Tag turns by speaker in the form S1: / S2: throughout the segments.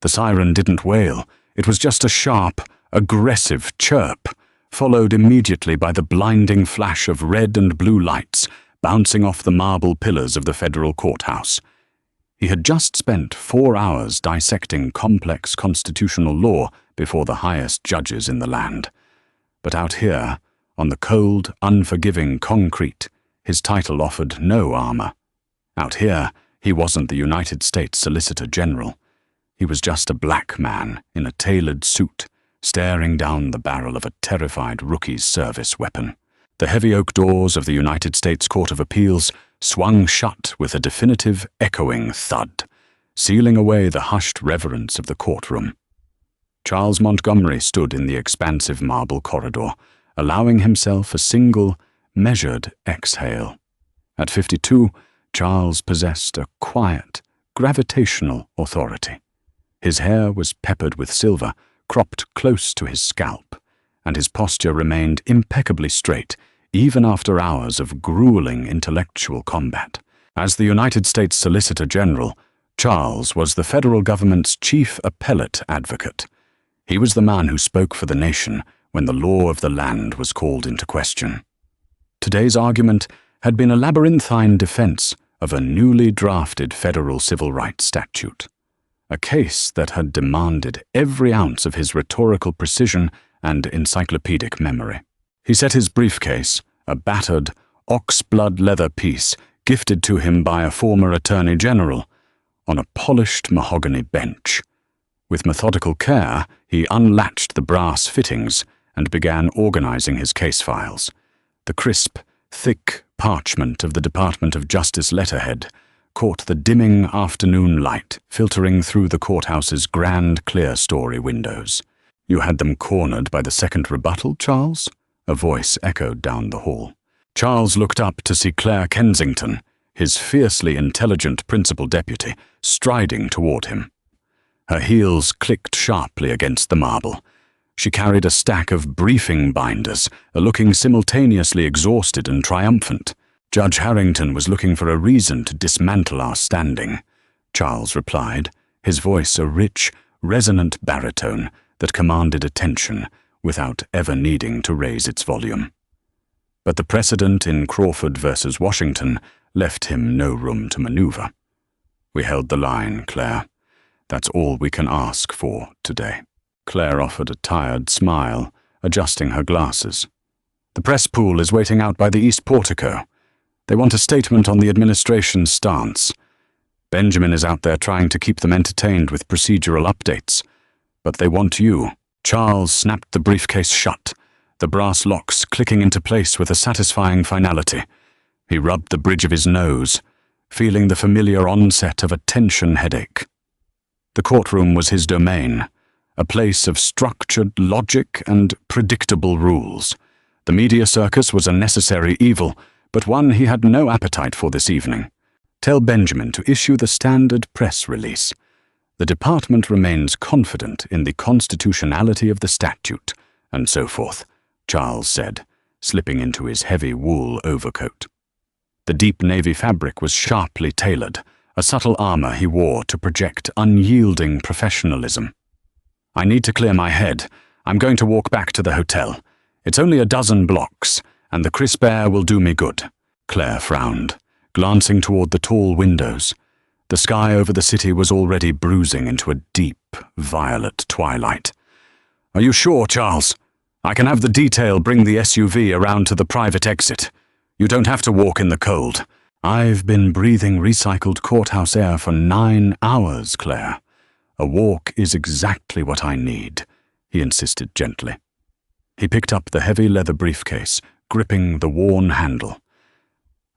S1: The siren didn't wail. It was just a sharp, aggressive chirp, followed immediately by the blinding flash of red and blue lights bouncing off the marble pillars of the federal courthouse. He had just spent 4 hours dissecting complex constitutional law before the highest judges in the land. But out here, on the cold, unforgiving concrete, his title offered no armor. Out here, he wasn't the United States Solicitor General. He was just a black man in a tailored suit, staring down the barrel of a terrified rookie's service weapon. The heavy oak doors of the United States Court of Appeals swung shut with a definitive, echoing thud, sealing away the hushed reverence of the courtroom. Charles Montgomery stood in the expansive marble corridor, allowing himself a single, measured exhale. At 52, Charles possessed a quiet, gravitational authority. His hair was peppered with silver, cropped close to his scalp, and his posture remained impeccably straight, even after hours of grueling intellectual combat. As the United States Solicitor General, Charles was the federal government's chief appellate advocate. He was the man who spoke for the nation when the law of the land was called into question. Today's argument had been a labyrinthine defense of a newly drafted federal civil rights statute, a case that had demanded every ounce of his rhetorical precision and encyclopedic memory. He set his briefcase, a battered, ox-blood leather piece gifted to him by a former attorney general, on a polished mahogany bench. With methodical care, he unlatched the brass fittings and began organizing his case files. The crisp, thick parchment of the Department of Justice letterhead caught the dimming afternoon light filtering through the courthouse's grand clear-story windows. "You had them cornered by the second rebuttal, Charles?" a voice echoed down the hall. Charles looked up to see Claire Kensington, his fiercely intelligent principal deputy, striding toward him. Her heels clicked sharply against the marble. She carried a stack of briefing binders, looking simultaneously exhausted and triumphant. "Judge Harrington was looking for a reason to dismantle our standing," Charles replied, his voice a rich, resonant baritone that commanded attention without ever needing to raise its volume. But the precedent in Crawford versus Washington left him no room to maneuver. "We held the line, Claire. That's all we can ask for today." Claire offered a tired smile, adjusting her glasses. "The press pool is waiting out by the East Portico. They want a statement on the administration's stance. Benjamin is out there trying to keep them entertained with procedural updates. But they want you." Charles snapped the briefcase shut, the brass locks clicking into place with a satisfying finality. He rubbed the bridge of his nose, feeling the familiar onset of a tension headache. The courtroom was his domain, a place of structured logic and predictable rules. The media circus was a necessary evil, but one he had no appetite for this evening. Tell Benjamin to issue the standard press release. The department remains confident in the constitutionality of the statute, and so forth, Charles said, slipping into his heavy wool overcoat. The deep navy fabric was sharply tailored, a subtle armor he wore to project unyielding professionalism. "I need to clear my head. I'm going to walk back to the hotel. It's only a dozen blocks, and the crisp air will do me good." Claire frowned, glancing toward the tall windows. The sky over the city was already bruising into a deep, violet twilight. "Are you sure, Charles? I can have the detail bring the SUV around to the private exit. You don't have to walk in the cold." "I've been breathing recycled courthouse air for 9 hours, Claire. A walk is exactly what I need," he insisted gently. He picked up the heavy leather briefcase, gripping the worn handle.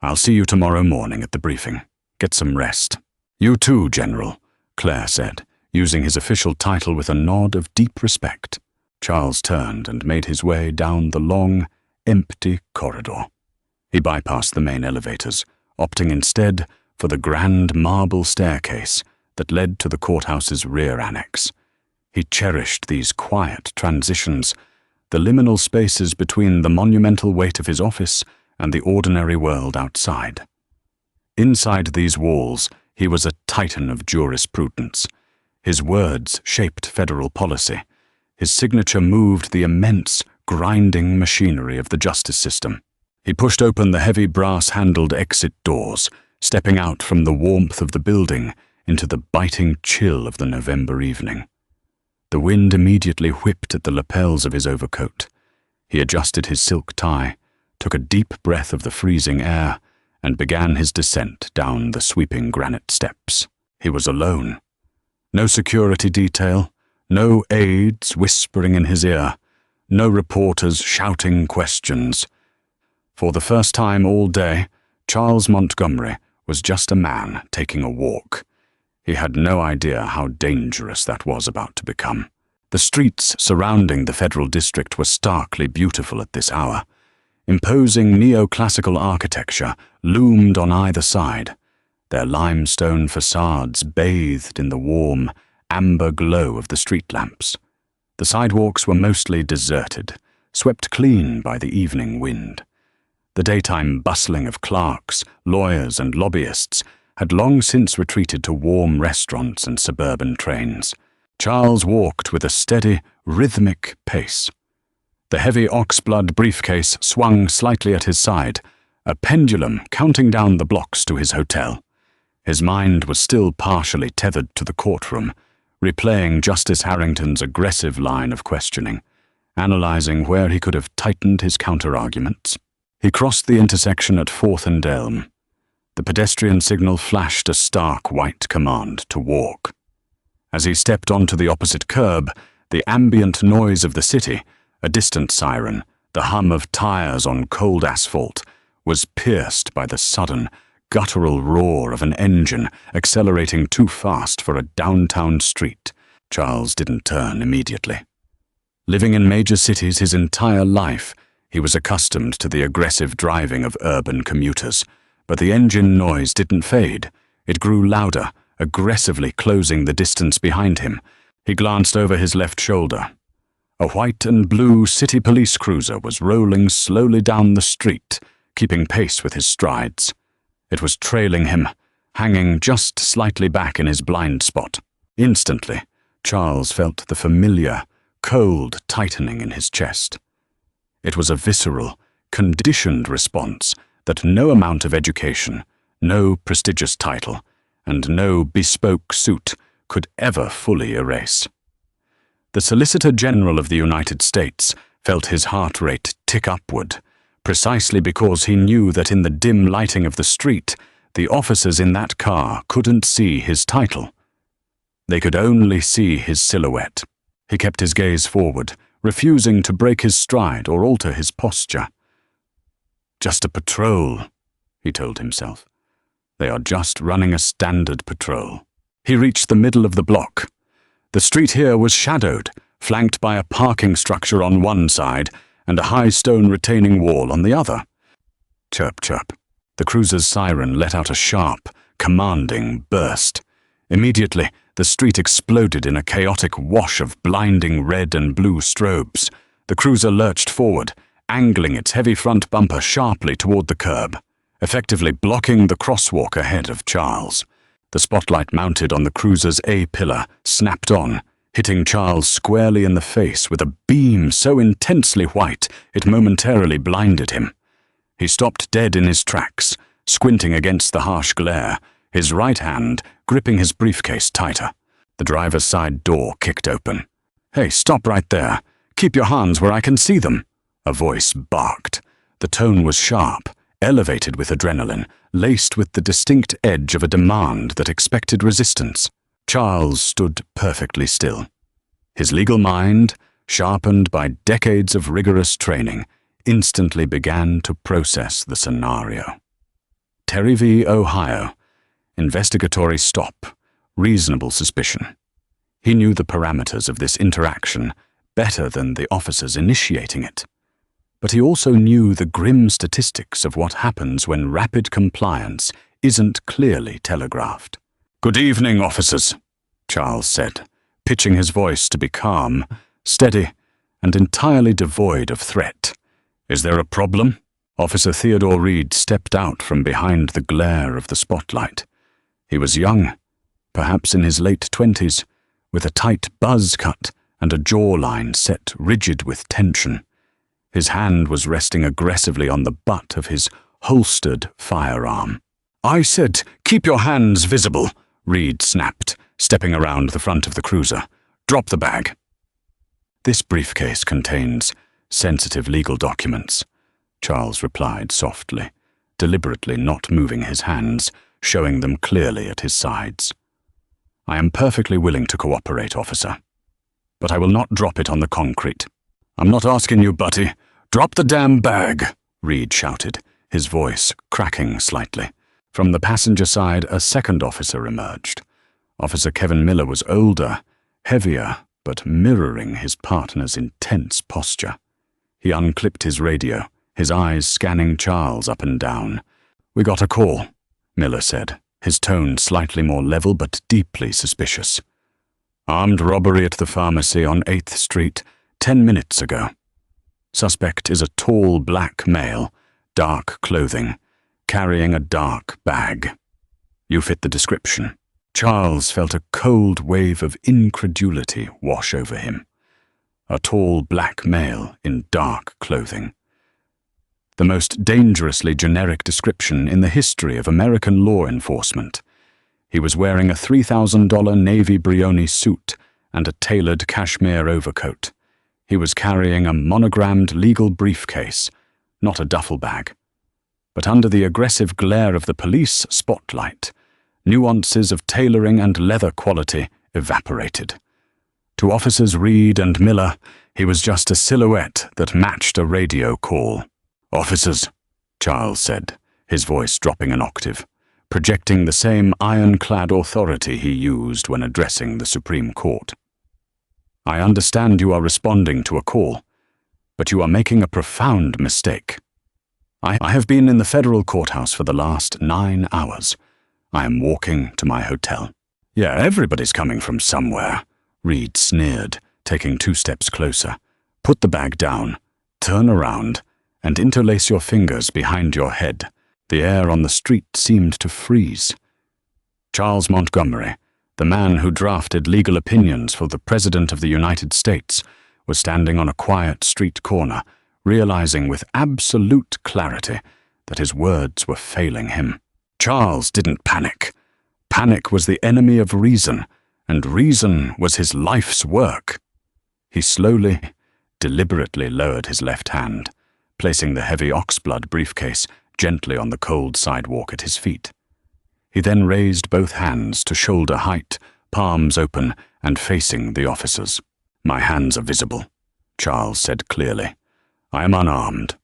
S1: "I'll see you tomorrow morning at the briefing. Get some rest." "You too, General," Claire said, using his official title with a nod of deep respect. Charles turned and made his way down the long, empty corridor. He bypassed the main elevators, opting instead for the grand marble staircase that led to the courthouse's rear annex. He cherished these quiet transitions, the liminal spaces between the monumental weight of his office and the ordinary world outside. Inside these walls, he was a titan of jurisprudence. His words shaped federal policy. His signature moved the immense, grinding machinery of the justice system. He pushed open the heavy brass-handled exit doors, stepping out from the warmth of the building into the biting chill of the November evening. The wind immediately whipped at the lapels of his overcoat. He adjusted his silk tie, took a deep breath of the freezing air, and began his descent down the sweeping granite steps. He was alone. No security detail, no aides whispering in his ear, no reporters shouting questions. For the first time all day, Charles Montgomery was just a man taking a walk. He had no idea how dangerous that was about to become. The streets surrounding the federal district were starkly beautiful at this hour. Imposing neoclassical architecture loomed on either side, their limestone facades bathed in the warm, amber glow of the street lamps. The sidewalks were mostly deserted, swept clean by the evening wind. The daytime bustling of clerks, lawyers, and lobbyists had long since retreated to warm restaurants and suburban trains. Charles walked with a steady, rhythmic pace. The heavy oxblood briefcase swung slightly at his side, a pendulum counting down the blocks to his hotel. His mind was still partially tethered to the courtroom, replaying Justice Harrington's aggressive line of questioning, analyzing where he could have tightened his counter-arguments. He crossed the intersection at 4th and Elm. The pedestrian signal flashed a stark white command to walk. As he stepped onto the opposite curb, the ambient noise of the city, a distant siren, the hum of tires on cold asphalt, was pierced by the sudden, guttural roar of an engine accelerating too fast for a downtown street. Charles didn't turn immediately. Living in major cities his entire life, he was accustomed to the aggressive driving of urban commuters, but the engine noise didn't fade. It grew louder, aggressively closing the distance behind him. He glanced over his left shoulder. A white and blue city police cruiser was rolling slowly down the street, keeping pace with his strides. It was trailing him, hanging just slightly back in his blind spot. Instantly, Charles felt the familiar, cold tightening in his chest. It was a visceral, conditioned response that no amount of education, no prestigious title, and no bespoke suit could ever fully erase. The Solicitor General of the United States felt his heart rate tick upward, precisely because he knew that in the dim lighting of the street, the officers in that car couldn't see his title. They could only see his silhouette. He kept his gaze forward, refusing to break his stride or alter his posture. "Just a patrol," he told himself. "They are just running a standard patrol." He reached the middle of the block. The street here was shadowed, flanked by a parking structure on one side and a high stone retaining wall on the other. Chirp, chirp. The cruiser's siren let out a sharp, commanding burst. Immediately, the street exploded in a chaotic wash of blinding red and blue strobes. The cruiser lurched forward, angling its heavy front bumper sharply toward the curb, effectively blocking the crosswalk ahead of Charles. The spotlight mounted on the cruiser's A-pillar snapped on, hitting Charles squarely in the face with a beam so intensely white it momentarily blinded him. He stopped dead in his tracks, squinting against the harsh glare, his right hand gripping his briefcase tighter. The driver's side door kicked open. "Hey, stop right there. Keep your hands where I can see them," a voice barked. The tone was sharp, elevated with adrenaline, laced with the distinct edge of a demand that expected resistance. Charles stood perfectly still. His legal mind, sharpened by decades of rigorous training, instantly began to process the scenario. Terry v. Ohio. Investigatory stop. Reasonable suspicion. He knew the parameters of this interaction better than the officers initiating it. But he also knew the grim statistics of what happens when rapid compliance isn't clearly telegraphed. "Good evening, officers," Charles said, pitching his voice to be calm, steady, and entirely devoid of threat. "Is there a problem?" Officer Theodore Reed stepped out from behind the glare of the spotlight. He was young, perhaps in his late 20s, with a tight buzz cut and a jawline set rigid with tension. His hand was resting aggressively on the butt of his holstered firearm. "I said, keep your hands visible," Reed snapped, stepping around the front of the cruiser. "Drop the bag." "This briefcase contains sensitive legal documents," Charles replied softly, deliberately not moving his hands, showing them clearly at his sides. "I am perfectly willing to cooperate, officer, but I will not drop it on the concrete." "I'm not asking you, Buddy. Drop the damn bag," Reed shouted, his voice cracking slightly. From the passenger side, a second officer emerged. Officer Kevin Miller was older, heavier, but mirroring his partner's intense posture. He unclipped his radio, his eyes scanning Charles up and down. "We got a call," Miller said, his tone slightly more level but deeply suspicious. "Armed robbery at the pharmacy on 8th Street, 10 minutes ago. Suspect is a tall black male, dark clothing, carrying a dark bag. You fit the description." Charles felt a cold wave of incredulity wash over him. A tall black male in dark clothing. The most dangerously generic description in the history of American law enforcement. He was wearing a $3,000 navy Brioni suit and a tailored cashmere overcoat. He was carrying a monogrammed legal briefcase, not a duffel bag. But under the aggressive glare of the police spotlight, nuances of tailoring and leather quality evaporated. To Officers Reed and Miller, he was just a silhouette that matched a radio call. "Officers," Charles said, his voice dropping an octave, projecting the same ironclad authority he used when addressing the Supreme Court. "I understand you are responding to a call, but you are making a profound mistake. I have been in the federal courthouse for the last 9 hours. I am walking to my hotel." "Yeah, everybody's coming from somewhere," Reed sneered, taking 2 steps closer. "Put the bag down, turn around, and interlace your fingers behind your head." The air on the street seemed to freeze. Charles Montgomery, the man who drafted legal opinions for the President of the United States, was standing on a quiet street corner, realizing with absolute clarity that his words were failing him. Charles didn't panic. Panic was the enemy of reason, and reason was his life's work. He slowly, deliberately lowered his left hand, placing the heavy oxblood briefcase gently on the cold sidewalk at his feet. He then raised both hands to shoulder height, palms open and facing the officers. "My hands are visible," Charles said clearly. "I am unarmed.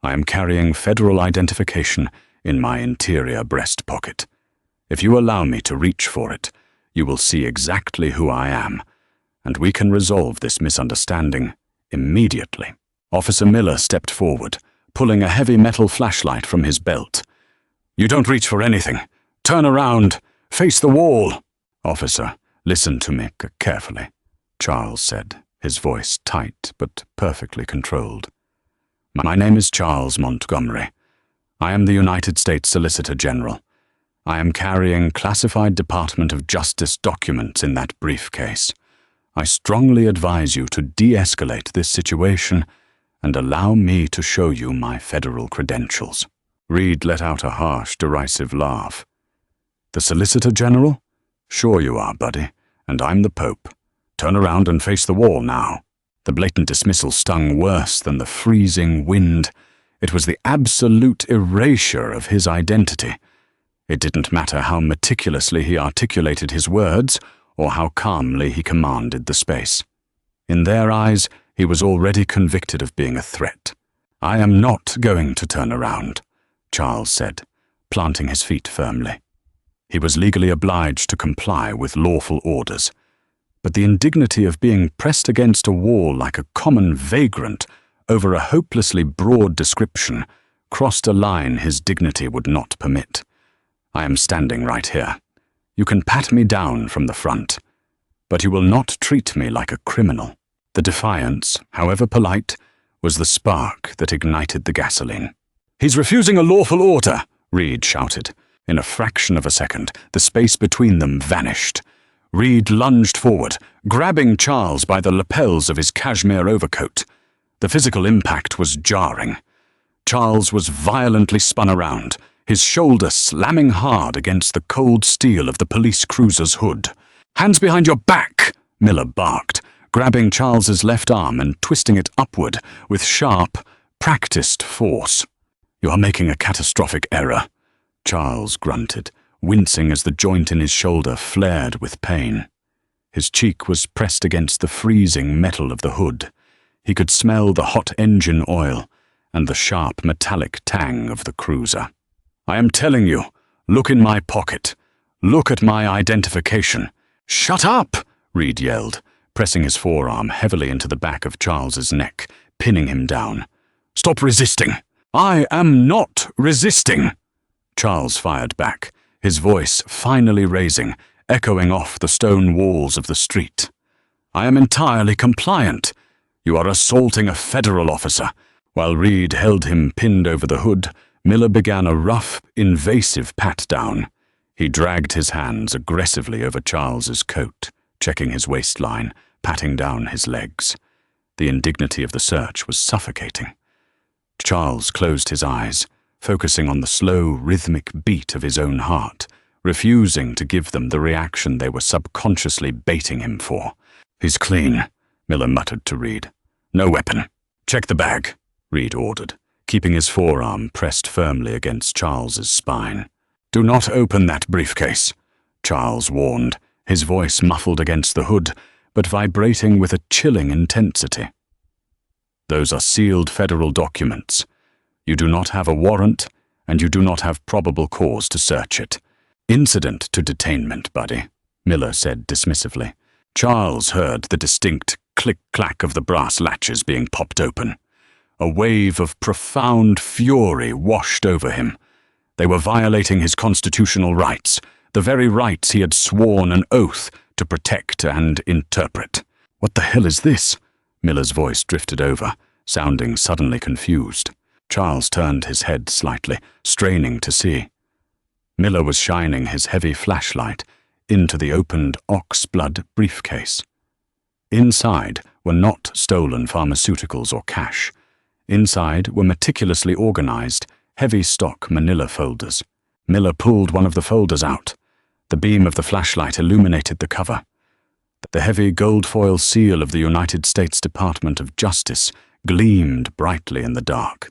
S1: I am carrying federal identification in my interior breast pocket. If you allow me to reach for it, you will see exactly who I am, and we can resolve this misunderstanding immediately." Officer Miller stepped forward, pulling a heavy metal flashlight from his belt. "You don't reach for anything. Turn around. Face the wall." "Officer, listen to me carefully," Charles said, his voice tight but perfectly controlled. "My name is Charles Montgomery. I am the United States Solicitor General. I am carrying classified Department of Justice documents in that briefcase. I strongly advise you to de-escalate this situation and allow me to show you my federal credentials." Reed let out a harsh, derisive laugh. "The Solicitor General? Sure you are, buddy, and I'm the Pope. Turn around and face the wall now." The blatant dismissal stung worse than the freezing wind. It was the absolute erasure of his identity. It didn't matter how meticulously he articulated his words or how calmly he commanded the space. In their eyes, he was already convicted of being a threat. "I am not going to turn around," Charles said, planting his feet firmly. He was legally obliged to comply with lawful orders, but the indignity of being pressed against a wall like a common vagrant over a hopelessly broad description crossed a line his dignity would not permit. "I am standing right here. You can pat me down from the front, but you will not treat me like a criminal." The defiance, however polite, was the spark that ignited the gasoline. "He's refusing a lawful order," Reed shouted. In a fraction of a second, the space between them vanished. Reed lunged forward, grabbing Charles by the lapels of his cashmere overcoat. The physical impact was jarring. Charles was violently spun around, his shoulder slamming hard against the cold steel of the police cruiser's hood. "Hands behind your back!" Miller barked, grabbing Charles's left arm and twisting it upward with sharp, practiced force. "You are making a catastrophic error," Charles grunted, wincing as the joint in his shoulder flared with pain. His cheek was pressed against the freezing metal of the hood. He could smell the hot engine oil and the sharp metallic tang of the cruiser. "I am telling you, look in my pocket. Look at my identification." "Shut up!" Reed yelled, pressing his forearm heavily into the back of Charles's neck, pinning him down. "Stop resisting." "I am not resisting," Charles fired back, his voice finally raising, echoing off the stone walls of the street. "I am entirely compliant. You are assaulting a federal officer." While Reed held him pinned over the hood, Miller began a rough, invasive pat-down. He dragged his hands aggressively over Charles's coat, checking his waistline, patting down his legs. The indignity of the search was suffocating. Charles closed his eyes, focusing on the slow, rhythmic beat of his own heart, refusing to give them the reaction they were subconsciously baiting him for. "He's clean," Miller muttered to Reed. "No weapon." "Check the bag," Reed ordered, keeping his forearm pressed firmly against Charles's spine. "Do not open that briefcase," Charles warned, his voice muffled against the hood, but vibrating with a chilling intensity. "Those are sealed federal documents. You do not have a warrant, and you do not have probable cause to search it. Incident to detainment, buddy," Miller said dismissively. Charles heard the distinct click-clack of the brass latches being popped open. A wave of profound fury washed over him. They were violating his constitutional rights, the very rights he had sworn an oath to protect and interpret. "What the hell is this?" Miller's voice drifted over, sounding suddenly confused. Charles turned his head slightly, straining to see. Miller was shining his heavy flashlight into the opened ox-blood briefcase. Inside were not stolen pharmaceuticals or cash. Inside were meticulously organized, heavy stock manila folders. Miller pulled one of the folders out. The beam of the flashlight illuminated the cover. The heavy gold foil seal of the United States Department of Justice gleamed brightly in the dark.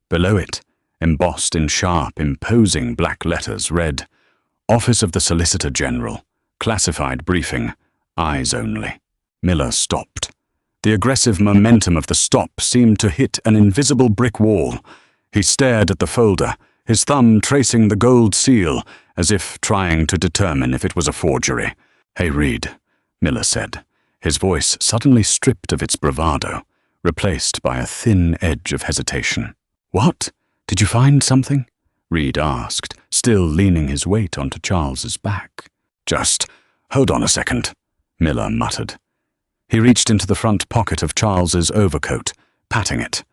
S1: Below it, embossed in sharp, imposing black letters, read, "Office of the Solicitor General, classified briefing, eyes only." Miller stopped. The aggressive momentum of the stop seemed to hit an invisible brick wall. He stared at the folder, his thumb tracing the gold seal, as if trying to determine if it was a forgery. "Hey, Reed," Miller said, his voice suddenly stripped of its bravado, replaced by a thin edge of hesitation. "What? Did you find something?" Reed asked, still leaning his weight onto Charles's back. "Just hold on a second," Miller muttered. He reached into the front pocket of Charles's overcoat, patting it.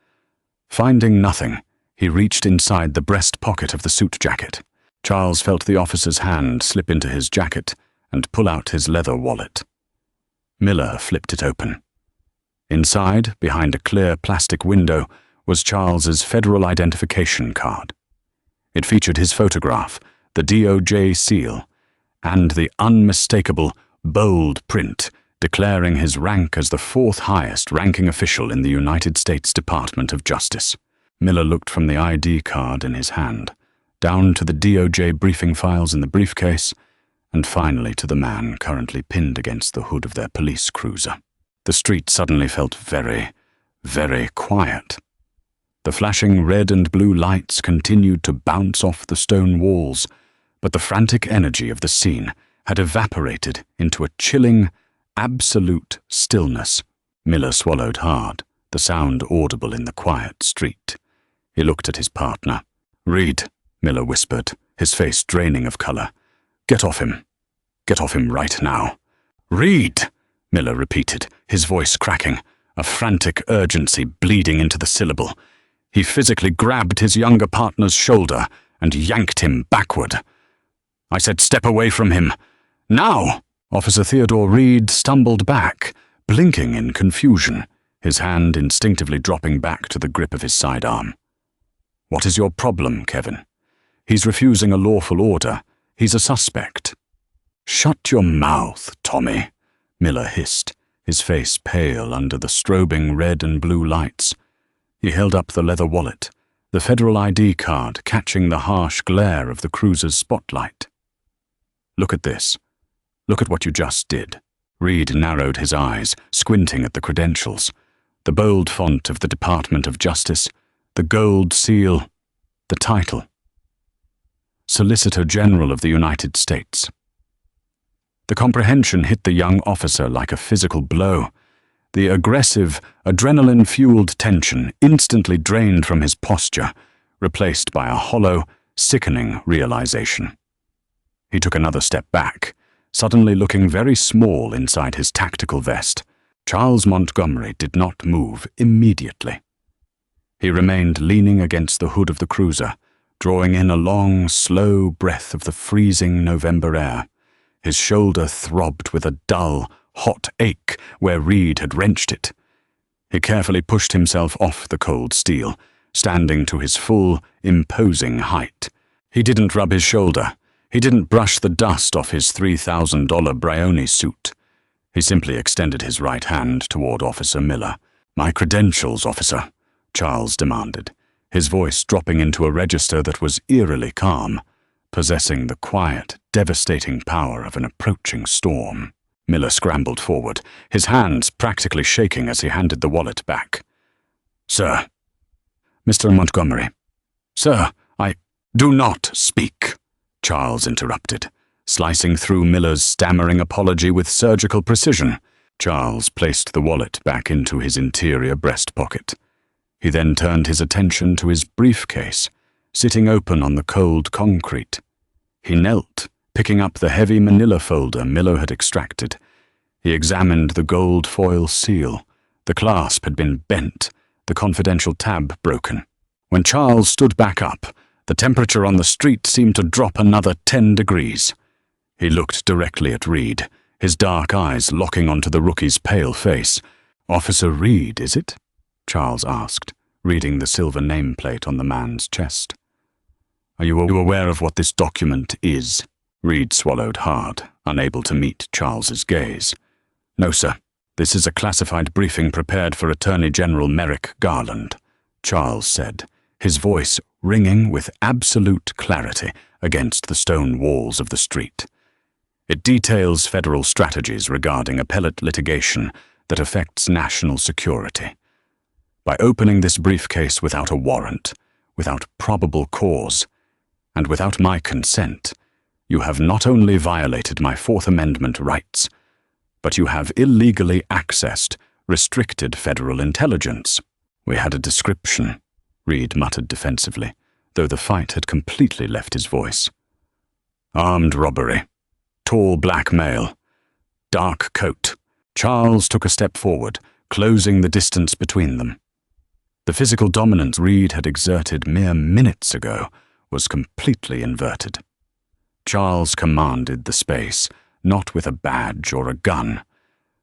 S1: Finding nothing, he reached inside the breast pocket of the suit jacket. Charles felt the officer's hand slip into his jacket and pull out his leather wallet. Miller flipped it open. Inside, behind a clear plastic window, was Charles's federal identification card. It featured his photograph, the DOJ seal, and the unmistakable, bold print declaring his rank as the fourth highest ranking official in the United States Department of Justice. Miller looked from the ID card in his hand, down to the DOJ briefing files in the briefcase, and finally to the man currently pinned against the hood of their police cruiser. The street suddenly felt very, very quiet. The flashing red and blue lights continued to bounce off the stone walls, but the frantic energy of the scene had evaporated into a chilling, absolute stillness. Miller swallowed hard, the sound audible in the quiet street. He looked at his partner. "Reed," Miller whispered, his face draining of color. "Get off him. Get off him right now." "Reed," Miller repeated, his voice cracking, a frantic urgency bleeding into the syllable. He physically grabbed his younger partner's shoulder and yanked him backward. "I said step away from him. Now, Officer Theodore Reed stumbled back, blinking in confusion, his hand instinctively dropping back to the grip of his sidearm. "What is your problem, Kevin? He's refusing a lawful order. He's a suspect." "Shut your mouth, Tommy," Miller hissed, his face pale under the strobing red and blue lights. He held up the leather wallet, the federal ID card catching the harsh glare of the cruiser's spotlight. "Look at this. Look at what you just did." Reed narrowed his eyes, squinting at the credentials. The bold font of the Department of Justice, the gold seal, the title. Solicitor General of the United States. The comprehension hit the young officer like a physical blow. The aggressive, adrenaline-fueled tension instantly drained from his posture, replaced by a hollow, sickening realization. He took another step back, suddenly looking very small inside his tactical vest. Charles Montgomery did not move immediately. He remained leaning against the hood of the cruiser, drawing in a long, slow breath of the freezing November air. His shoulder throbbed with a dull, hot ache where Reed had wrenched it. He carefully pushed himself off the cold steel, standing to his full, imposing height. He didn't rub his shoulder. He didn't brush the dust off his $3,000 Brioni suit. He simply extended his right hand toward Officer Miller. "My credentials, officer," Charles demanded, his voice dropping into a register that was eerily calm, possessing the quiet, devastating power of an approaching storm. Miller scrambled forward, his hands practically shaking as he handed the wallet back. "Sir." "Mr. Montgomery." "Sir, Do not speak," Charles interrupted, slicing through Miller's stammering apology with surgical precision. Charles placed the wallet back into his interior breast pocket. He then turned his attention to his briefcase, sitting open on the cold concrete. He knelt, picking up the heavy manila folder Miller had extracted. He examined the gold foil seal. The clasp had been bent, the confidential tab broken. When Charles stood back up, the temperature on the street seemed to drop another 10 degrees. He looked directly at Reed, his dark eyes locking onto the rookie's pale face. "Officer Reed, is it?" Charles asked, reading the silver nameplate on the man's chest. "Are you aware of what this document is?" Reed swallowed hard, unable to meet Charles's gaze. "No, sir. This is a classified briefing prepared for Attorney General Merrick Garland," Charles said, his voice ringing with absolute clarity against the stone walls of the street. "It details federal strategies regarding appellate litigation that affects national security. By opening this briefcase without a warrant, without probable cause, and without my consent, you have not only violated my Fourth Amendment rights, but you have illegally accessed restricted federal intelligence." "We had a description," Reed muttered defensively, though the fight had completely left his voice. "Armed robbery. Tall black male. Dark coat." Charles took a step forward, closing the distance between them. The physical dominance Reed had exerted mere minutes ago was completely inverted. Charles commanded the space, not with a badge or a gun,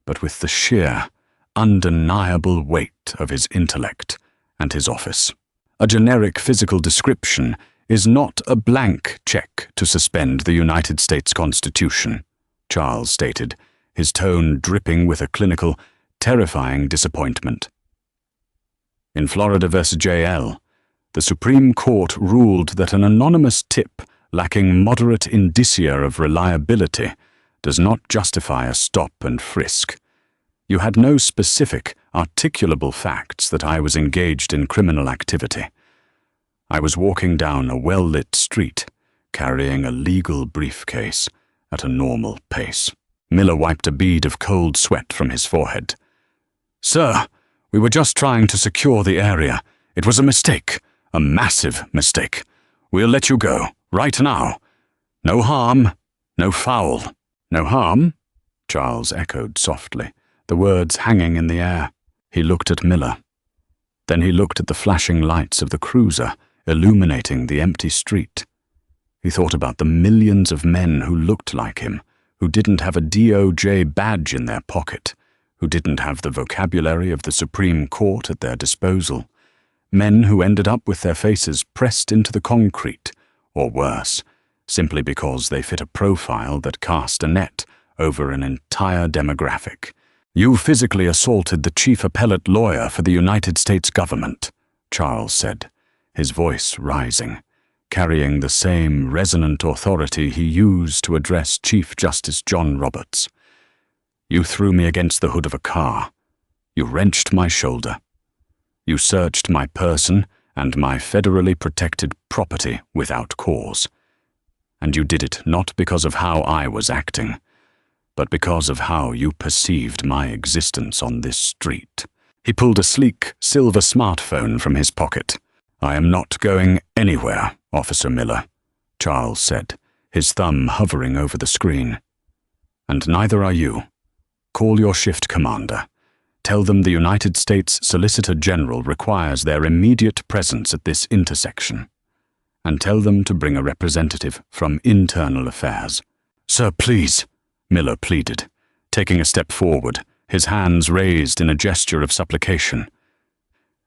S1: but with the sheer, undeniable weight of his intellect and his office. A generic physical description is not a blank check to suspend the United States Constitution, Charles stated, his tone dripping with a clinical, terrifying disappointment. In Florida v. J.L., the Supreme Court ruled that an anonymous tip lacking moderate indicia of reliability does not justify a stop and frisk. You had no specific, articulable facts that I was engaged in criminal activity. I was walking down a well-lit street, carrying a legal briefcase at a normal pace. Miller wiped a bead of cold sweat from his forehead. "Sir, we were just trying to secure the area. It was a mistake, a massive mistake. We'll let you go, right now. No harm, no foul." "No harm?" Charles echoed softly, the words hanging in the air. He looked at Miller. Then he looked at the flashing lights of the cruiser, illuminating the empty street. He thought about the millions of men who looked like him, who didn't have a DOJ badge in their pocket, who didn't have the vocabulary of the Supreme Court at their disposal, men who ended up with their faces pressed into the concrete, or worse, simply because they fit a profile that cast a net over an entire demographic. "You physically assaulted the chief appellate lawyer for the United States government," Charles said, his voice rising, carrying the same resonant authority he used to address Chief Justice John Roberts. "You threw me against the hood of a car. You wrenched my shoulder. You searched my person and my federally protected property without cause. And you did it not because of how I was acting, but because of how you perceived my existence on this street." He pulled a sleek, silver smartphone from his pocket. "I am not going anywhere, Officer Miller," Charles said, his thumb hovering over the screen. "And neither are you. Call your shift commander. Tell them the United States Solicitor General requires their immediate presence at this intersection. And tell them to bring a representative from Internal Affairs." "Sir, please," Miller pleaded, taking a step forward, his hands raised in a gesture of supplication.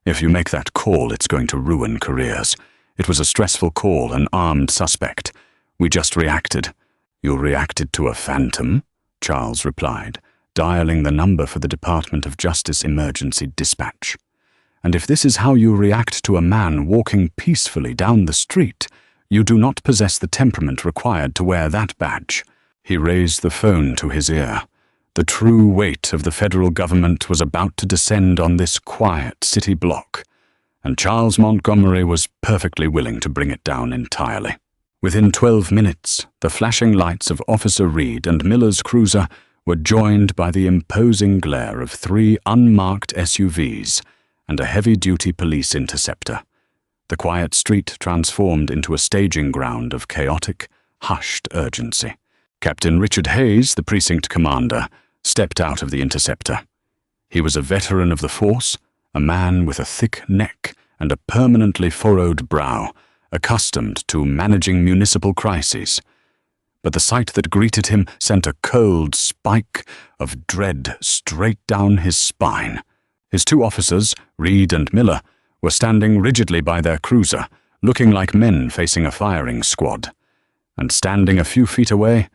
S1: "If you make that call, it's going to ruin careers. It was a stressful call, an armed suspect. We just reacted." "You reacted to a phantom?" Charles replied, dialing the number for the Department of Justice Emergency Dispatch. "And if this is how you react to a man walking peacefully down the street, you do not possess the temperament required to wear that badge." He raised the phone to his ear. The true weight of the federal government was about to descend on this quiet city block, and Charles Montgomery was perfectly willing to bring it down entirely. Within 12 minutes, the flashing lights of Officer Reed and Miller's cruiser were joined by the imposing glare of 3 unmarked SUVs and a heavy-duty police interceptor. The quiet street transformed into a staging ground of chaotic, hushed urgency. Captain Richard Hayes, the precinct commander, stepped out of the interceptor. He was a veteran of the force, a man with a thick neck and a permanently furrowed brow, accustomed to managing municipal crises. But the sight that greeted him sent a cold spike of dread straight down his spine. His 2 officers, Reed and Miller, were standing rigidly by their cruiser, looking like men facing a firing squad. And standing a few feet away,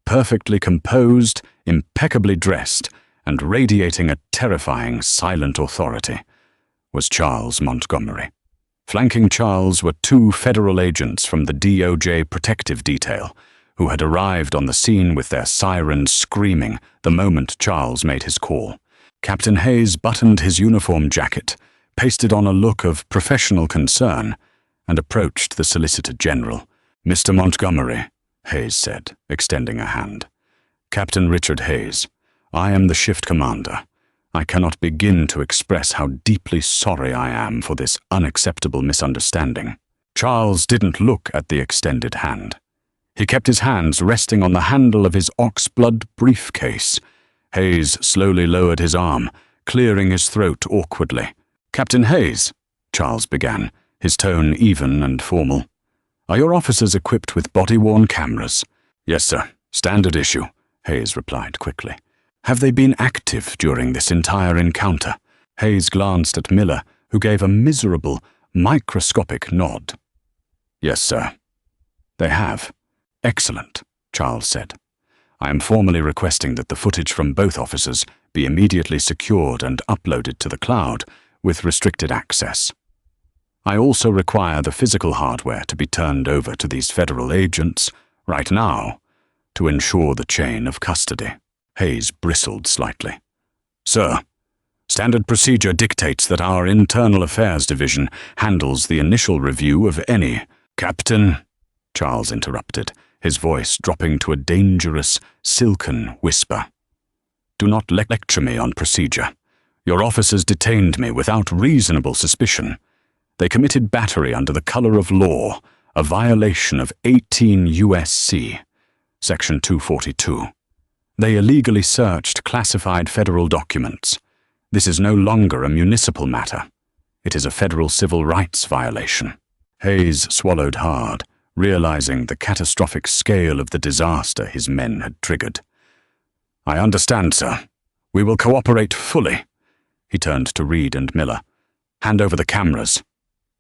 S1: perfectly composed, impeccably dressed, and radiating a terrifying, silent authority, was Charles Montgomery. Flanking Charles were 2 federal agents from the DOJ protective detail, who had arrived on the scene with their sirens screaming the moment Charles made his call. Captain Hayes buttoned his uniform jacket, pasted on a look of professional concern, and approached the Solicitor General. "Mr. Montgomery," Hayes said, extending a hand. "Captain Richard Hayes, I am the shift commander. I cannot begin to express how deeply sorry I am for this unacceptable misunderstanding." Charles didn't look at the extended hand. He kept his hands resting on the handle of his oxblood briefcase. Hayes slowly lowered his arm, clearing his throat awkwardly. "Captain Hayes," Charles began, his tone even and formal. "Are your officers equipped with body-worn cameras?" "Yes, sir. Standard issue," Hayes replied quickly. "Have they been active during this entire encounter?" Hayes glanced at Miller, who gave a miserable, microscopic nod. "Yes, sir." "They have. Excellent," Charles said. "I am formally requesting that the footage from both officers be immediately secured and uploaded to the cloud with restricted access. I also require the physical hardware to be turned over to these federal agents right now to ensure the chain of custody." Hayes bristled slightly. "Sir, standard procedure dictates that our Internal Affairs Division handles the initial review of any—" "Captain," Charles interrupted, his voice dropping to a dangerous, silken whisper. "Do not lecture me on procedure. Your officers detained me without reasonable suspicion. They committed battery under the color of law, a violation of 18 U.S.C., Section 242. They illegally searched classified federal documents. This is no longer a municipal matter. It is a federal civil rights violation." Hayes swallowed hard, realizing the catastrophic scale of the disaster his men had triggered. "I understand, sir. We will cooperate fully." He turned to Reed and Miller. "Hand over the cameras.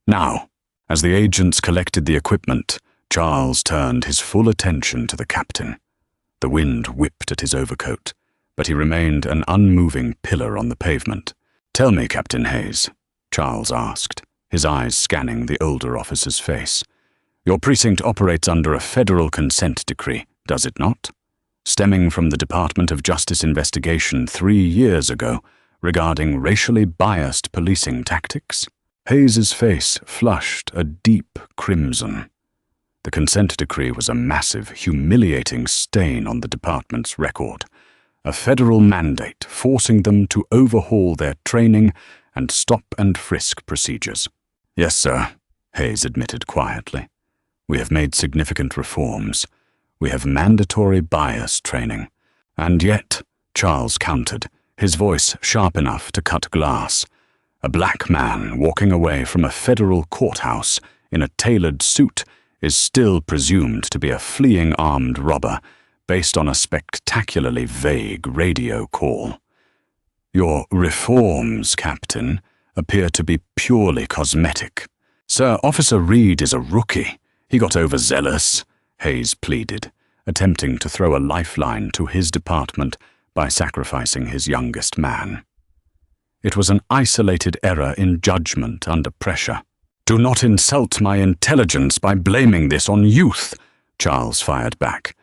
S1: Now." As the agents collected the equipment, Charles turned his full attention to the captain. The wind whipped at his overcoat, but he remained an unmoving pillar on the pavement. "Tell me, Captain Hayes," Charles asked, his eyes scanning the older officer's face. "Your precinct operates under a federal consent decree, does it not? Stemming from the Department of Justice investigation 3 years ago regarding racially biased policing tactics?" Hayes's face flushed a deep crimson. The consent decree was a massive, humiliating stain on the department's record, a federal mandate forcing them to overhaul their training and stop and frisk procedures. "Yes, sir," Hayes admitted quietly. "We have made significant reforms. We have mandatory bias training." "And yet," Charles countered, his voice sharp enough to cut glass, "a black man walking away from a federal courthouse in a tailored suit is still presumed to be a fleeing armed robber based on a spectacularly vague radio call. Your reforms, Captain, appear to be purely cosmetic. Sir, Officer Reed is a rookie. He got overzealous," Hayes pleaded, attempting to throw a lifeline to his department by sacrificing his youngest man. It was an isolated error in judgment under pressure. "Do not insult my intelligence by blaming this on youth," Charles fired back.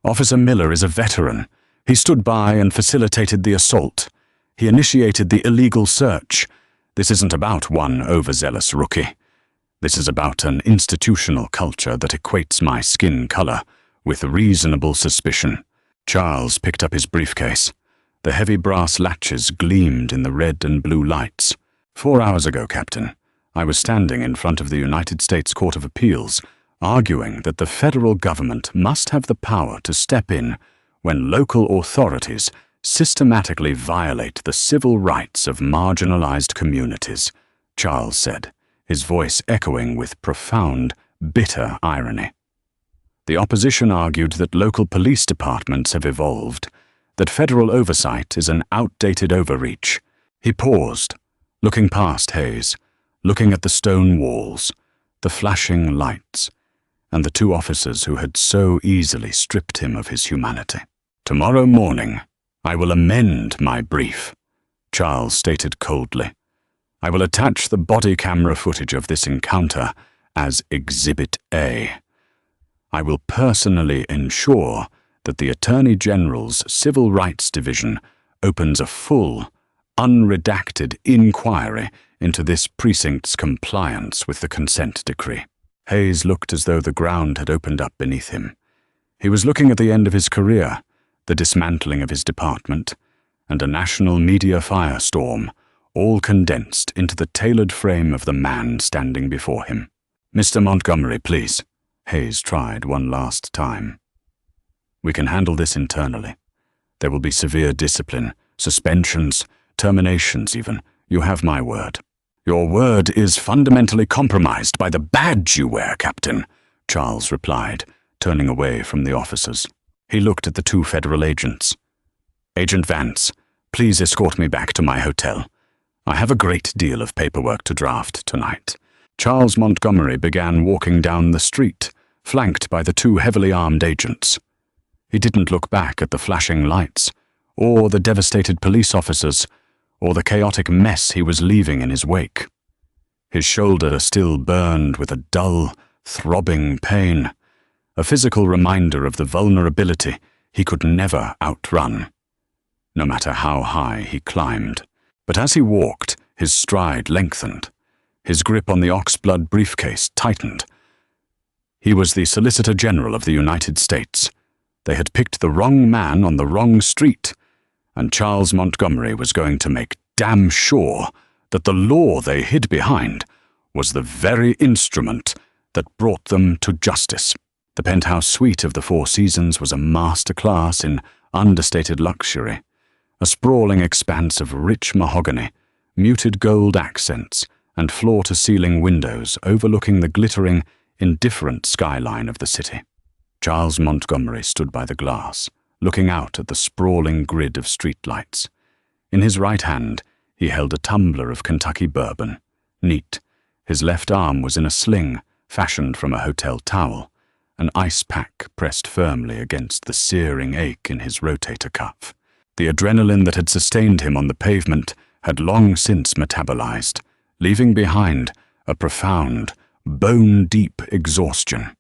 S1: "Officer Miller is a veteran. He stood by and facilitated the assault. He initiated the illegal search. This isn't about one overzealous rookie. This is about an institutional culture that equates my skin color with reasonable suspicion." Charles picked up his briefcase. The heavy brass latches gleamed in the red and blue lights. 4 hours ago, Captain, I was standing in front of the United States Court of Appeals, arguing that the federal government must have the power to step in when local authorities systematically violate the civil rights of marginalized communities, Charles said, his voice echoing with profound, bitter irony. The opposition argued that local police departments have evolved, that federal oversight is an outdated overreach. He paused, looking past Hayes, looking at the stone walls, the flashing lights, and the 2 officers who had so easily stripped him of his humanity. "Tomorrow morning, I will amend my brief," Charles stated coldly. "I will attach the body camera footage of this encounter as Exhibit A. I will personally ensure that the Attorney General's Civil Rights Division opens a full, unredacted inquiry into this precinct's compliance with the consent decree." Hayes looked as though the ground had opened up beneath him. He was looking at the end of his career, the dismantling of his department, and a national media firestorm, all condensed into the tailored frame of the man standing before him. "Mr. Montgomery, please," Hayes tried one last time. "We can handle this internally. There will be severe discipline, suspensions, terminations even. You have my word." "Your word is fundamentally compromised by the badge you wear, Captain," Charles replied, turning away from the officers. He looked at the 2 federal agents. "Agent Vance, please escort me back to my hotel. I have a great deal of paperwork to draft tonight." Charles Montgomery began walking down the street, flanked by the 2 heavily armed agents. He didn't look back at the flashing lights, or the devastated police officers, or the chaotic mess he was leaving in his wake. His shoulder still burned with a dull, throbbing pain, a physical reminder of the vulnerability he could never outrun, no matter how high he climbed. But as he walked, his stride lengthened. His grip on the oxblood briefcase tightened. He was the Solicitor General of the United States. They had picked the wrong man on the wrong street, and Charles Montgomery was going to make damn sure that the law they hid behind was the very instrument that brought them to justice. The penthouse suite of the Four Seasons was a masterclass in understated luxury, a sprawling expanse of rich mahogany, muted gold accents, and floor-to-ceiling windows overlooking the glittering, indifferent skyline of the city. Charles Montgomery stood by the glass, looking out at the sprawling grid of streetlights. In his right hand, he held a tumbler of Kentucky bourbon, neat. His left arm was in a sling, fashioned from a hotel towel, an ice pack pressed firmly against the searing ache in his rotator cuff. The adrenaline that had sustained him on the pavement had long since metabolized, leaving behind a profound, bone-deep exhaustion.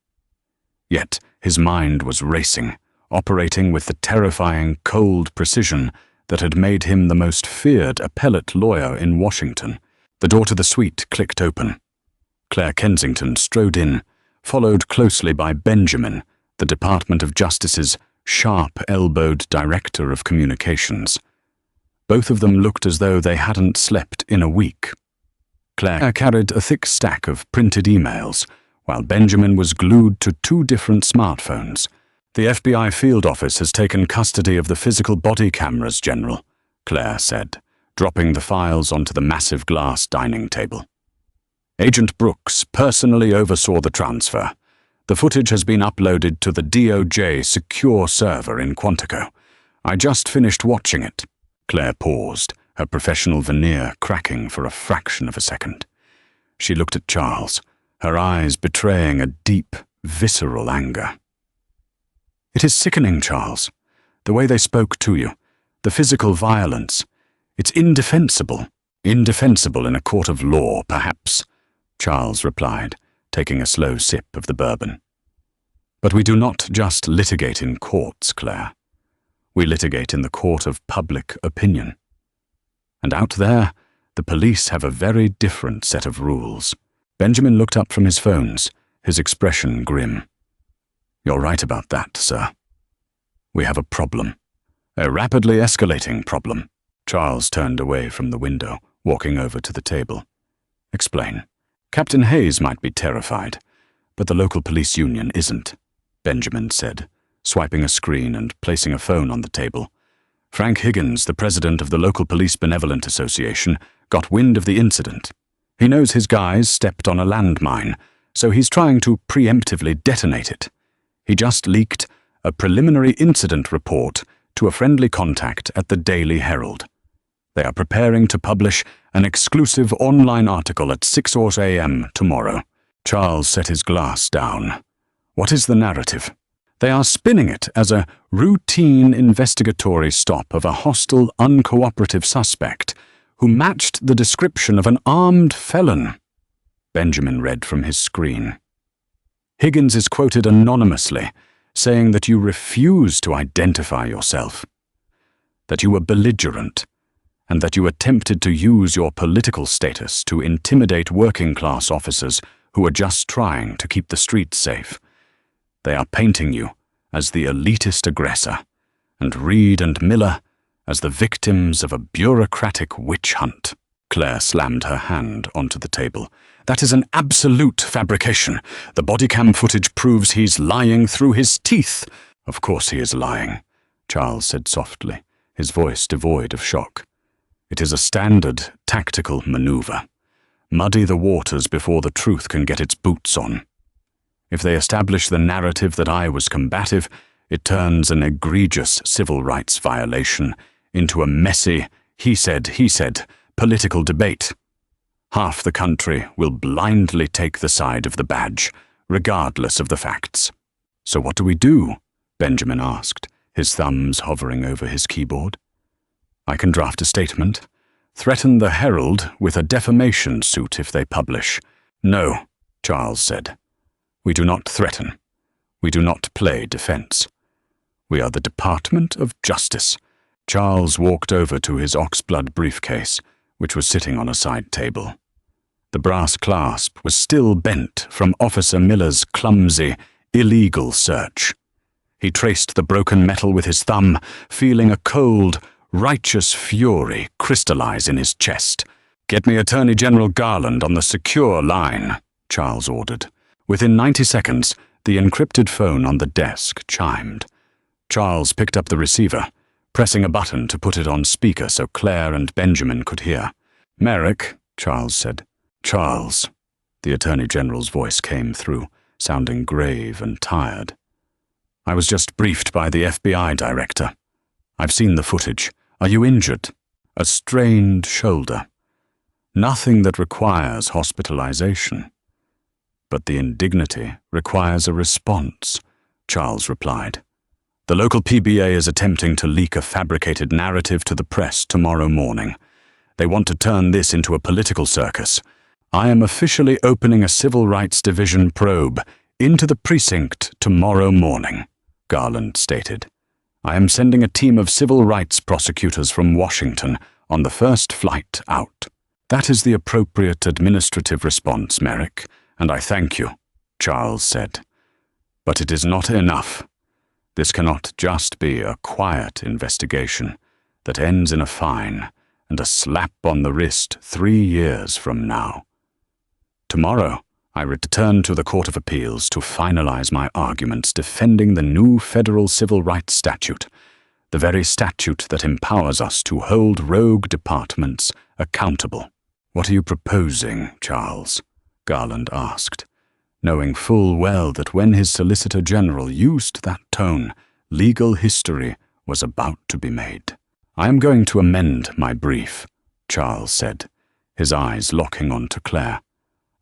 S1: Yet his mind was racing, operating with the terrifying, cold precision that had made him the most feared appellate lawyer in Washington. The door to the suite clicked open. Claire Kensington strode in, followed closely by Benjamin, the Department of Justice's sharp-elbowed Director of Communications. Both of them looked as though they hadn't slept in a week. Claire carried a thick stack of printed emails, while Benjamin was glued to 2 different smartphones. "The FBI field office has taken custody of the physical body cameras, General," Claire said, dropping the files onto the massive glass dining table. "Agent Brooks personally oversaw the transfer. The footage has been uploaded to the DOJ secure server in Quantico. I just finished watching it." Claire paused, her professional veneer cracking for a fraction of a second. She looked at Charles, her eyes betraying a deep, visceral anger. "It is sickening, Charles. The way they spoke to you, the physical violence. It's indefensible. Indefensible in a court of law, perhaps," Charles replied, taking a slow sip of the bourbon. "But we do not just litigate in courts, Claire. We litigate in the court of public opinion. And out there, the police have a very different set of rules." Benjamin looked up from his phones, his expression grim. "You're right about that, sir. We have a problem. A rapidly escalating problem." Charles turned away from the window, walking over to the table. "Explain." "Captain Hayes might be terrified, but the local police union isn't," Benjamin said, swiping a screen and placing a phone on the table. "Frank Higgins, the president of the local police benevolent association, got wind of the incident. He knows his guys stepped on a landmine, so he's trying to preemptively detonate it. He just leaked a preliminary incident report to a friendly contact at the Daily Herald. They are preparing to publish an exclusive online article at 6 a.m. tomorrow." Charles set his glass down. "What is the narrative?" "They are spinning it as a routine investigatory stop of a hostile, uncooperative suspect who matched the description of an armed felon." Benjamin read from his screen. "Higgins is quoted anonymously, saying that you refused to identify yourself, that you were belligerent, and that you attempted to use your political status to intimidate working-class officers who are just trying to keep the streets safe. They are painting you as the elitist aggressor, and Reed and Miller as the victims of a bureaucratic witch hunt." Claire slammed her hand onto the table. "That is an absolute fabrication. The body cam footage proves he's lying through his teeth." "Of course he is lying," Charles said softly, his voice devoid of shock. "It is a standard tactical maneuver. Muddy the waters before the truth can get its boots on. If they establish the narrative that I was combative, it turns an egregious civil rights violation into a messy, he said, political debate. Half the country will blindly take the side of the badge, regardless of the facts." "So what do we do?" Benjamin asked, his thumbs hovering over his keyboard. "I can draft a statement, threaten the Herald with a defamation suit if they publish." "No," Charles said. "We do not threaten. We do not play defense. We are the Department of Justice." Charles walked over to his oxblood briefcase, which was sitting on a side table. The brass clasp was still bent from Officer Miller's clumsy, illegal search. He traced the broken metal with his thumb, feeling a cold, righteous fury crystallize in his chest. "Get me Attorney General Garland on the secure line," Charles ordered. Within 90 seconds, the encrypted phone on the desk chimed. Charles picked up the receiver, pressing a button to put it on speaker so Claire and Benjamin could hear. "Merrick," Charles said. "Charles." The Attorney General's voice came through, sounding grave and tired. I was just briefed by the FBI director. I've seen the footage. Are you injured? A strained shoulder. Nothing that requires hospitalization. But the indignity requires a response, Charles replied. The local PBA is attempting to leak a fabricated narrative to the press tomorrow morning. They want to turn this into a political circus. I am officially opening a Civil Rights Division probe into the precinct tomorrow morning, Garland stated. I am sending a team of civil rights prosecutors from Washington on the first flight out. That is the appropriate administrative response, Merrick, and I thank you, Charles said. But it is not enough. This cannot just be a quiet investigation that ends in a fine and a slap on the wrist 3 years from now. Tomorrow, I return to the Court of Appeals to finalize my arguments defending the new federal civil rights statute, the very statute that empowers us to hold rogue departments accountable. What are you proposing, Charles? Garland asked, knowing full well that when his Solicitor General used that tone, legal history was about to be made. I am going to amend my brief, Charles said, his eyes locking onto Claire.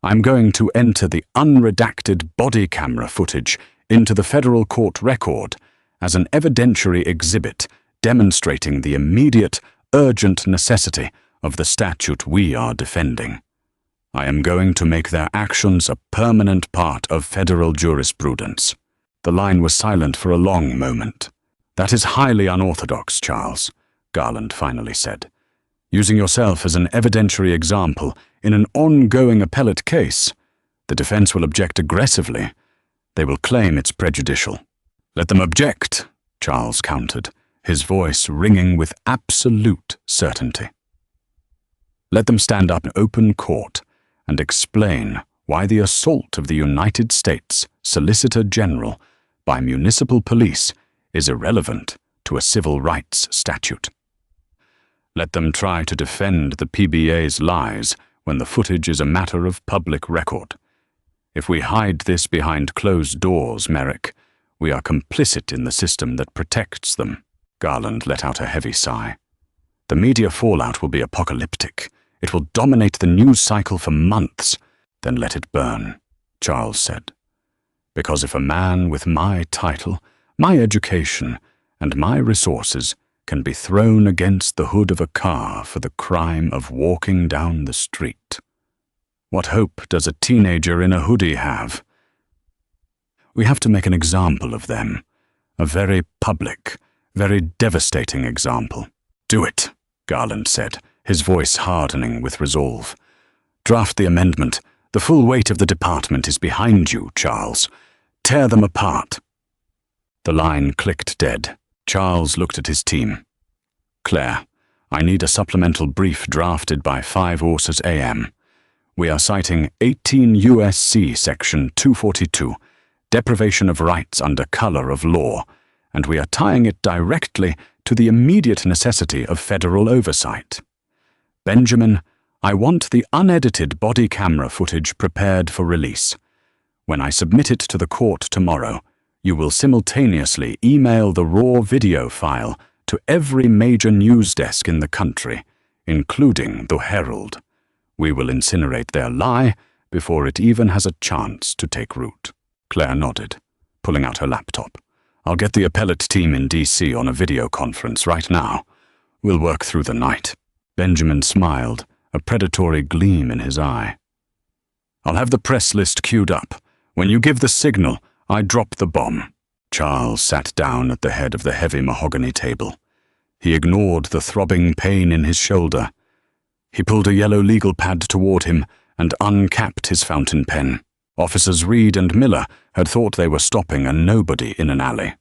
S1: I'm going to enter the unredacted body camera footage into the federal court record as an evidentiary exhibit demonstrating the immediate, urgent necessity of the statute we are defending. I am going to make their actions a permanent part of federal jurisprudence. The line was silent for a long moment. That is highly unorthodox, Charles, Garland finally said. Using yourself as an evidentiary example in an ongoing appellate case, the defense will object aggressively. They will claim it's prejudicial. Let them object, Charles countered, his voice ringing with absolute certainty. Let them stand up in open court and explain why the assault of the United States Solicitor General by municipal police is irrelevant to a civil rights statute. Let them try to defend the PBA's lies when the footage is a matter of public record. If we hide this behind closed doors, Merrick, we are complicit in the system that protects them. Garland let out a heavy sigh. The media fallout will be apocalyptic. It will dominate the news cycle for months. Then let it burn, Charles said. Because if a man with my title, my education, and my resources can be thrown against the hood of a car for the crime of walking down the street, what hope does a teenager in a hoodie have? We have to make an example of them, a very public, very devastating example. Do it, Garland said, his voice hardening with resolve. Draft the amendment. The full weight of the department is behind you, Charles. Tear them apart. The line clicked dead. Charles looked at his team. Claire, I need a supplemental brief drafted by 5 Ursas AM. We are citing 18 U.S.C. Section 242, deprivation of rights under color of law, and we are tying it directly to the immediate necessity of federal oversight. Benjamin, I want the unedited body camera footage prepared for release. When I submit it to the court tomorrow, you will simultaneously email the raw video file to every major news desk in the country, including the Herald. We will incinerate their lie before it even has a chance to take root. Claire nodded, pulling out her laptop. I'll get the appellate team in D.C. on a video conference right now. We'll work through the night. Benjamin smiled, a predatory gleam in his eye. I'll have the press list queued up. When you give the signal, I drop the bomb. Charles sat down at the head of the heavy mahogany table. He ignored the throbbing pain in his shoulder. He pulled a yellow legal pad toward him and uncapped his fountain pen. Officers Reed and Miller had thought they were stopping a nobody in an alley.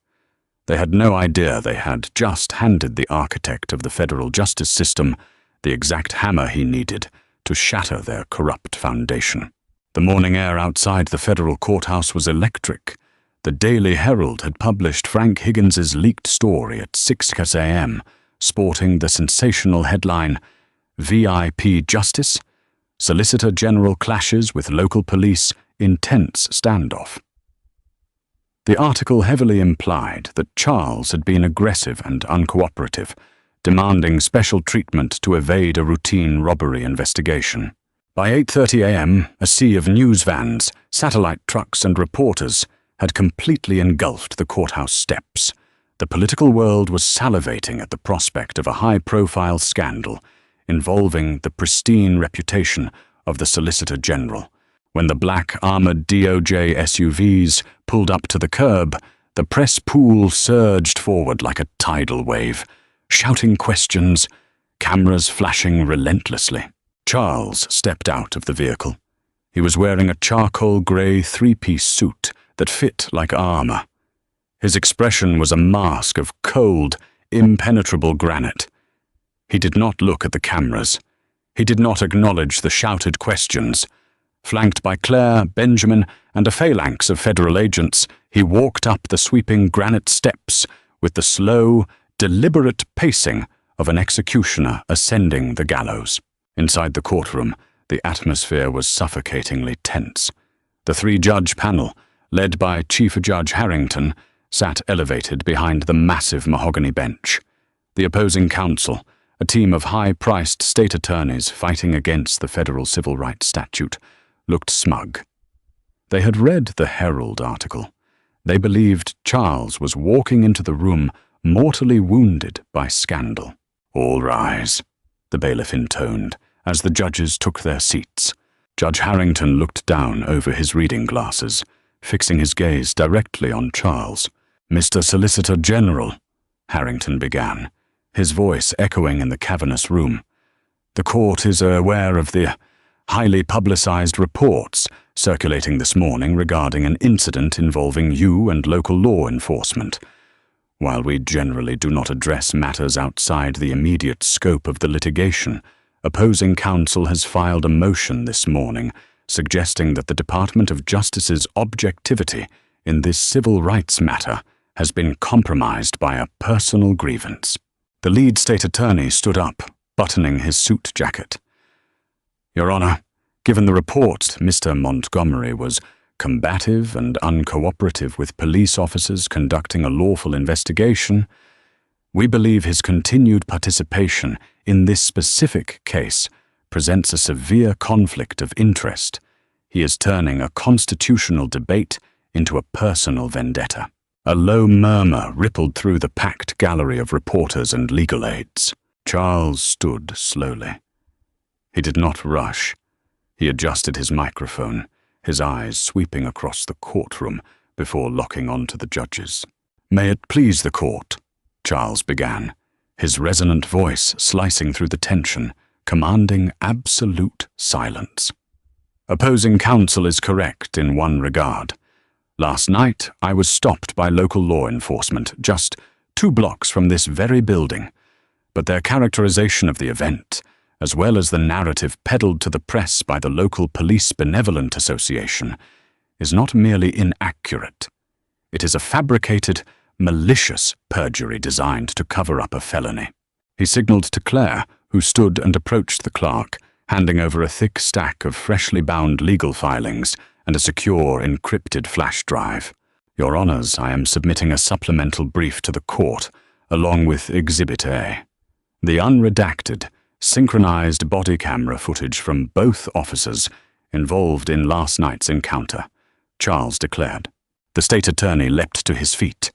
S1: They had no idea they had just handed the architect of the federal justice system the exact hammer he needed to shatter their corrupt foundation. The morning air outside the federal courthouse was electric. The Daily Herald had published Frank Higgins's leaked story at 6 a.m., sporting the sensational headline, VIP Justice? Solicitor General clashes with local police, intense standoff. The article heavily implied that Charles had been aggressive and uncooperative, demanding special treatment to evade a routine robbery investigation. By 8:30 a.m., a sea of news vans, satellite trucks and reporters had completely engulfed the courthouse steps. The political world was salivating at the prospect of a high-profile scandal involving the pristine reputation of the Solicitor General. When the black armored DOJ SUVs pulled up to the curb, the press pool surged forward like a tidal wave, shouting questions, cameras flashing relentlessly. Charles stepped out of the vehicle. He was wearing a charcoal grey three-piece suit that fit like armor. His expression was a mask of cold, impenetrable granite. He did not look at the cameras. He did not acknowledge the shouted questions. Flanked by Claire, Benjamin, and a phalanx of federal agents, he walked up the sweeping granite steps with the slow, deliberate pacing of an executioner ascending the gallows. Inside the courtroom, the atmosphere was suffocatingly tense. The three-judge panel, led by Chief Judge Harrington, sat elevated behind the massive mahogany bench. The opposing counsel, a team of high-priced state attorneys fighting against the federal civil rights statute, looked smug. They had read the Herald article. They believed Charles was walking into the room mortally wounded by scandal. "All rise," the bailiff intoned, as the judges took their seats. Judge Harrington looked down over his reading glasses, fixing his gaze directly on Charles. "Mr. Solicitor General," Harrington began, his voice echoing in the cavernous room. "The court is aware of the highly publicized reports circulating this morning regarding an incident involving you and local law enforcement. While we generally do not address matters outside the immediate scope of the litigation, opposing counsel has filed a motion this morning suggesting that the Department of Justice's objectivity in this civil rights matter has been compromised by a personal grievance." The lead state attorney stood up, buttoning his suit jacket. "Your Honor, given the report, Mr. Montgomery was combative and uncooperative with police officers conducting a lawful investigation. We believe his continued participation in this specific case presents a severe conflict of interest. He is turning a constitutional debate into a personal vendetta." A low murmur rippled through the packed gallery of reporters and legal aides. Charles stood slowly. He did not rush. He adjusted his microphone, his eyes sweeping across the courtroom before locking onto the judges. "May it please the court," Charles began, his resonant voice slicing through the tension, commanding absolute silence. "Opposing counsel is correct in one regard. Last night, I was stopped by local law enforcement just 2 blocks from this very building, but their characterization of the event, as well as the narrative peddled to the press by the local Police Benevolent Association, is not merely inaccurate. It is a fabricated, malicious perjury designed to cover up a felony." He signaled to Claire, who stood and approached the clerk, handing over a thick stack of freshly bound legal filings and a secure, encrypted flash drive. "Your Honors, I am submitting a supplemental brief to the court, along with Exhibit A. The unredacted, synchronized body camera footage from both officers involved in last night's encounter," Charles declared. The state attorney leapt to his feet.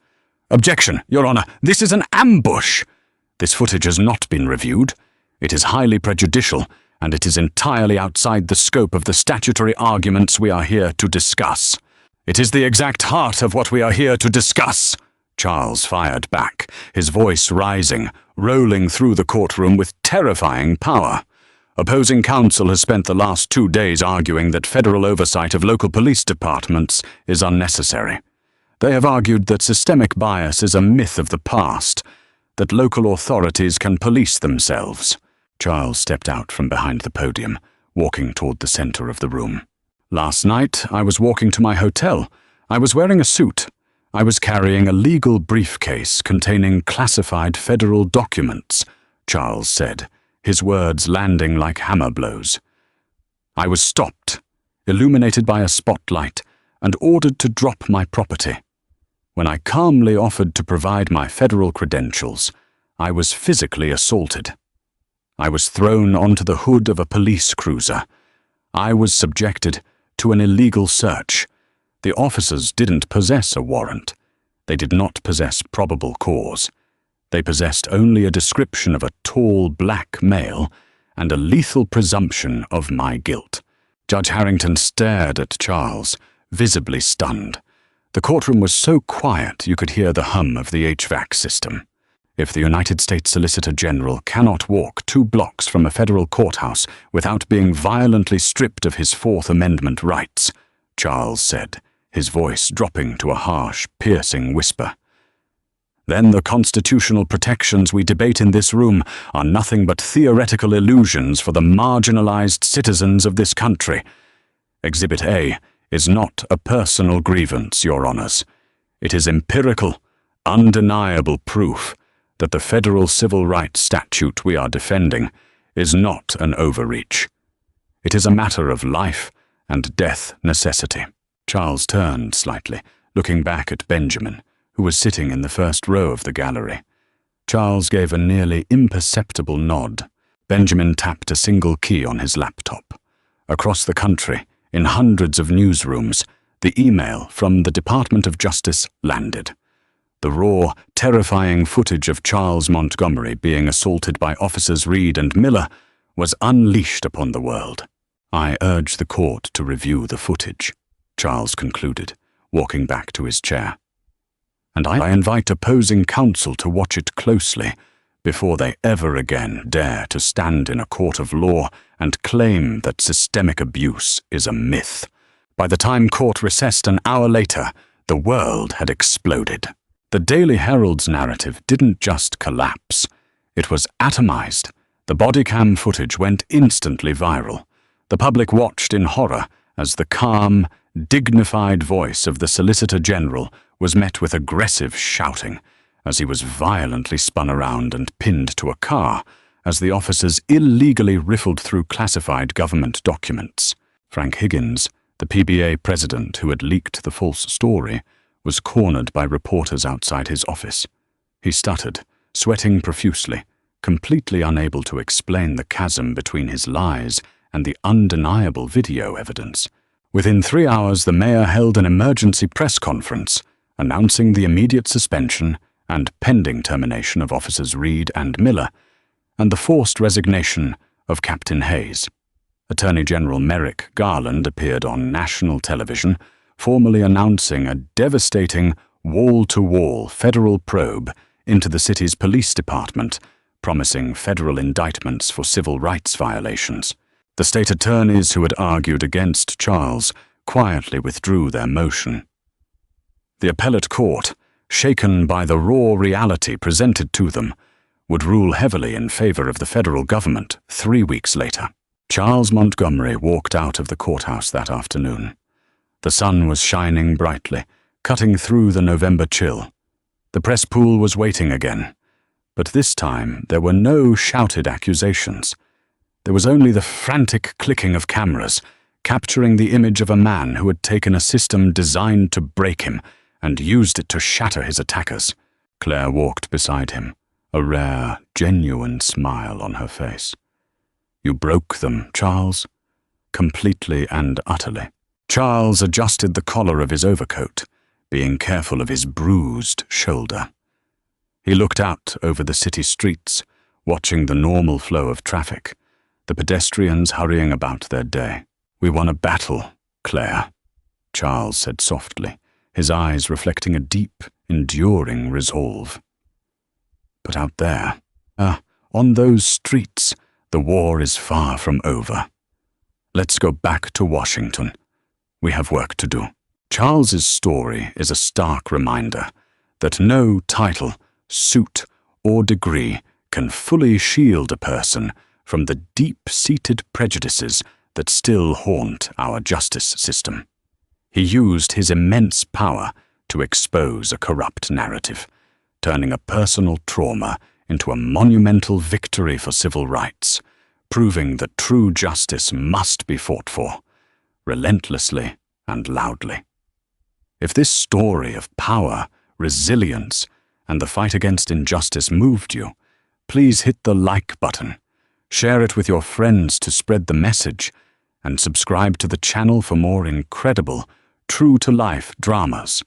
S1: "Objection, Your Honor, this is an ambush! This footage has not been reviewed. It is highly prejudicial, and it is entirely outside the scope of the statutory arguments we are here to discuss." "It is the exact heart of what we are here to discuss," Charles fired back, his voice rising, rolling through the courtroom with terrifying power. "Opposing counsel has spent the last 2 days arguing that federal oversight of local police departments is unnecessary. They have argued that systemic bias is a myth of the past, that local authorities can police themselves." Charles stepped out from behind the podium, walking toward the center of the room. "Last night, I was walking to my hotel. I was wearing a suit. I was carrying a legal briefcase containing classified federal documents," Charles said, his words landing like hammer blows. "I was stopped, illuminated by a spotlight, and ordered to drop my property. When I calmly offered to provide my federal credentials, I was physically assaulted. I was thrown onto the hood of a police cruiser. I was subjected to an illegal search. The officers didn't possess a warrant. They did not possess probable cause. They possessed only a description of a tall black male and a lethal presumption of my guilt. Judge Harrington stared at Charles, visibly stunned. The courtroom was so quiet you could hear the hum of the HVAC system. If the United States Solicitor General cannot walk 2 blocks from a federal courthouse without being violently stripped of his Fourth Amendment rights, Charles said, his voice dropping to a harsh, piercing whisper, then the constitutional protections we debate in this room are nothing but theoretical illusions for the marginalized citizens of this country. Exhibit A is not a personal grievance, Your Honors. It is empirical, undeniable proof that the federal civil rights statute we are defending is not an overreach. It is a matter of life and death necessity. Charles turned slightly, looking back at Benjamin, who was sitting in the first row of the gallery. Charles gave a nearly imperceptible nod. Benjamin tapped a single key on his laptop. Across the country, in hundreds of newsrooms, the email from the Department of Justice landed. The raw, terrifying footage of Charles Montgomery being assaulted by officers Reed and Miller was unleashed upon the world. I urge the court to review the footage, Charles concluded, walking back to his chair. And I invite opposing counsel to watch it closely before they ever again dare to stand in a court of law and claim that systemic abuse is a myth. By the time court recessed an hour later, the world had exploded. The Daily Herald's narrative didn't just collapse. It was atomized. The body cam footage went instantly viral. The public watched in horror as the calm, dignified voice of the Solicitor General was met with aggressive shouting as he was violently spun around and pinned to a car as the officers illegally riffled through classified government documents. Frank Higgins, the PBA president who had leaked the false story, was cornered by reporters outside his office. He stuttered, sweating profusely, completely unable to explain the chasm between his lies and the undeniable video evidence. Within 3 hours, the mayor held an emergency press conference announcing the immediate suspension and pending termination of officers Reed and Miller, and the forced resignation of Captain Hayes. Attorney General Merrick Garland appeared on national television, formally announcing a devastating wall-to-wall federal probe into the city's police department, promising federal indictments for civil rights violations. The state attorneys who had argued against Charles quietly withdrew their motion. The appellate court, shaken by the raw reality presented to them, would rule heavily in favor of the federal government 3 weeks later. Charles Montgomery walked out of the courthouse that afternoon. The sun was shining brightly, cutting through the November chill. The press pool was waiting again, but this time there were no shouted accusations. There was only the frantic clicking of cameras, capturing the image of a man who had taken a system designed to break him and used it to shatter his attackers. Claire walked beside him, a rare, genuine smile on her face. You broke them, Charles? Completely and utterly. Charles adjusted the collar of his overcoat, being careful of his bruised shoulder. He looked out over the city streets, watching the normal flow of traffic, the pedestrians hurrying about their day. We won a battle, Claire, Charles said softly, his eyes reflecting a deep, enduring resolve. But out there, on those streets, the war is far from over. Let's go back to Washington. We have work to do. Charles's story is a stark reminder that no title, suit, or degree can fully shield a person from the deep-seated prejudices that still haunt our justice system. He used his immense power to expose a corrupt narrative, turning a personal trauma into a monumental victory for civil rights, proving that true justice must be fought for, relentlessly and loudly. If this story of power resilience, and the fight against injustice moved you, please hit the like button, share it with your friends to spread the message, and subscribe to the channel for more incredible, true-to-life dramas.